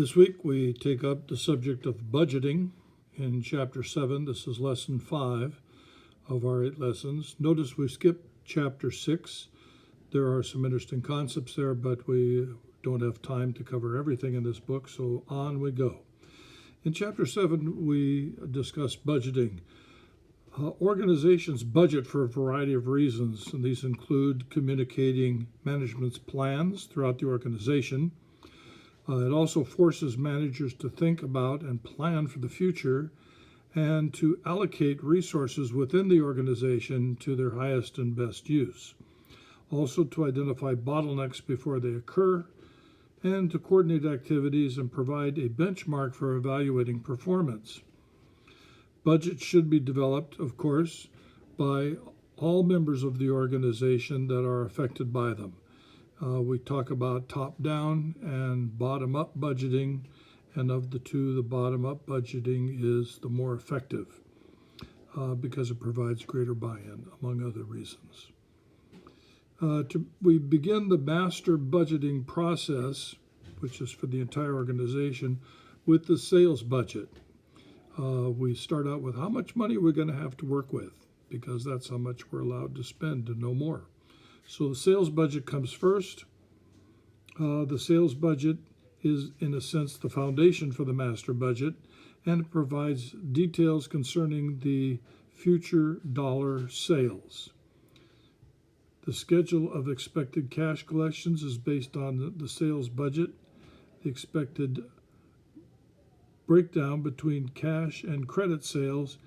This week we take up the subject of budgeting in Chapter 7. This is Lesson 5 of our 8 lessons. Notice we skipped Chapter 6. There are some interesting concepts there, but we don't have time to cover everything in this book, so on we go. In Chapter 7, we discuss budgeting. Organizations budget for a variety of reasons, and these include communicating management's plans throughout the organization. It also forces managers to think about and plan for the future and to allocate resources within the organization to their highest and best use. Also to identify bottlenecks before they occur and to coordinate activities and provide a benchmark for evaluating performance. Budgets should be developed, of course, by all members of the organization that are affected by them. We talk about top-down and bottom-up budgeting, and of the two, the bottom-up budgeting is the more effective because it provides greater buy-in, among other reasons. We begin the master budgeting process, which is for the entire organization, with the sales budget. We start out with how much money we're going to have to work with, because that's how much we're allowed to spend and no more. So the sales budget comes first. The sales budget is, in a sense, the foundation for the master budget, and it provides details concerning the future dollar sales. The schedule of expected cash collections is based on the sales budget. The expected breakdown between cash and credit sales,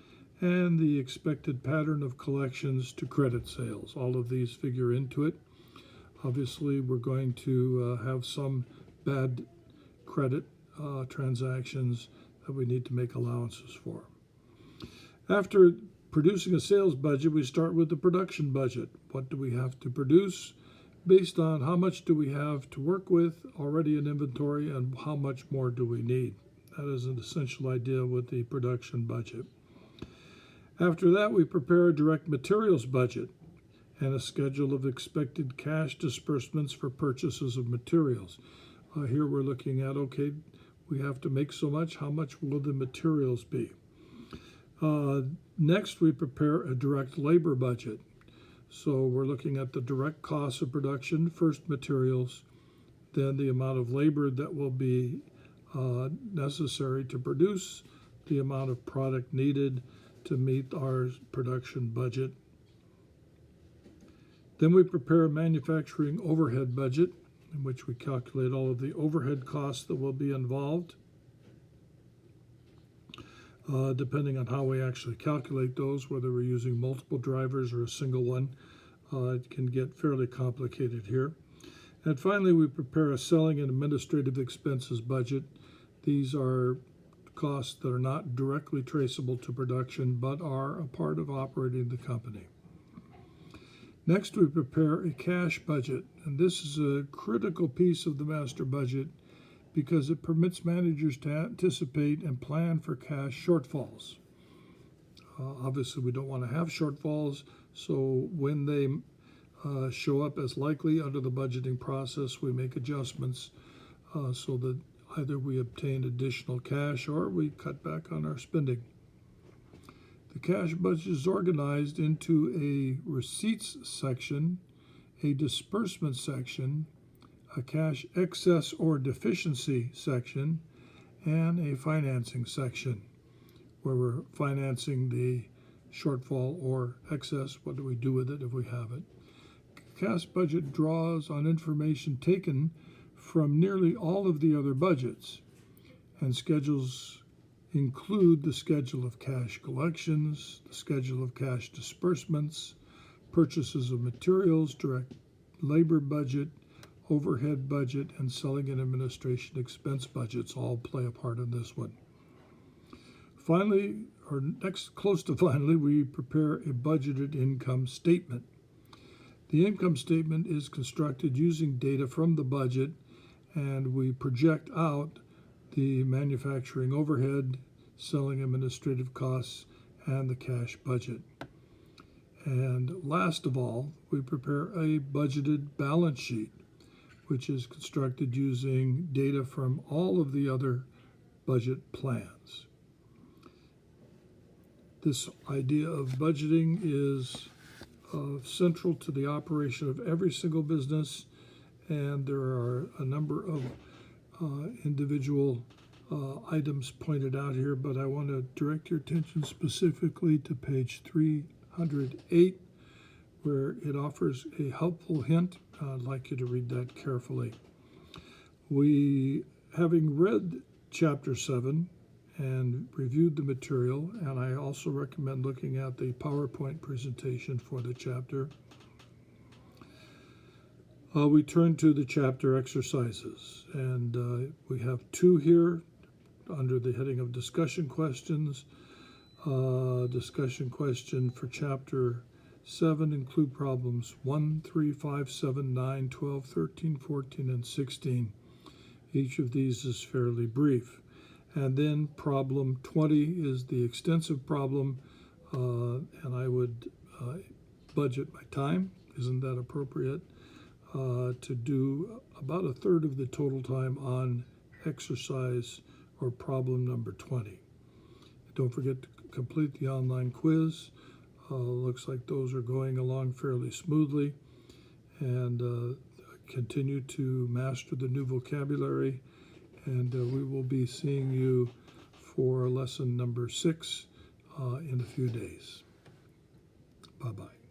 and the expected pattern of collections to credit sales. All of these figure into it. Obviously, we're going to have some bad credit transactions that we need to make allowances for. After producing a sales budget, we start with the production budget. What do we have to produce based on how much do we have to work with already in inventory and how much more do we need? That is an essential idea with the production budget. After that, we prepare a direct materials budget and a schedule of expected cash disbursements for purchases of materials. Here we're looking at, okay, we have to make so much, how much will the materials be? Next, we prepare a direct labor budget. So we're looking at the direct costs of production, first materials, then the amount of labor that will be necessary to produce the amount of product needed to meet our production budget. Then we prepare a manufacturing overhead budget in which we calculate all of the overhead costs that will be involved. Depending on how we actually calculate those, whether we're using multiple drivers or a single one, it can get fairly complicated here. And finally, we prepare a selling and administrative expenses budget. These are costs that are not directly traceable to production, but are a part of operating the company. Next, we prepare a cash budget, and this is a critical piece of the master budget because it permits managers to anticipate and plan for cash shortfalls. Obviously, we don't want to have shortfalls, so when they show up as likely under the budgeting process, we make adjustments so that either we obtain additional cash or we cut back on our spending. The cash budget is organized into a receipts section, a disbursement section, a cash excess or deficiency section, and a financing section where we're financing the shortfall or excess. What do we do with it if we have it? Cash budget draws on information taken from nearly all of the other budgets, and schedules include the schedule of cash collections, the schedule of cash disbursements, purchases of materials, direct labor budget, overhead budget, and selling and administration expense budgets all play a part in this one. Finally, or next close to finally, we prepare a budgeted income statement. The income statement is constructed using data from the budget, and we project out the manufacturing overhead, selling administrative costs, and the cash budget. And last of all, we prepare a budgeted balance sheet. which is constructed using data from all of the other budget plans. This idea of budgeting is central to the operation of every single business, and there are a number of individual items pointed out here, but I want to direct your attention specifically to page 308, where it offers a helpful hint. I'd like you to read that carefully. Having read Chapter 7 and reviewed the material, and I also recommend looking at the PowerPoint presentation for the chapter, we turn to the chapter exercises, and we have two here under the heading of discussion questions. Discussion question for Chapter 7 include problems 1, 3, 5, 7, 9, 12, 13, 14, and 16. Each of these is fairly brief. And then problem 20 is the extensive problem, and I would budget my time, isn't that appropriate, to do about a third of the total time on exercise or problem number 20. Don't forget to complete the online quiz. Looks like those are going along fairly smoothly, and continue to master the new vocabulary, and we will be seeing you for lesson number 6 in a few days. Bye-bye.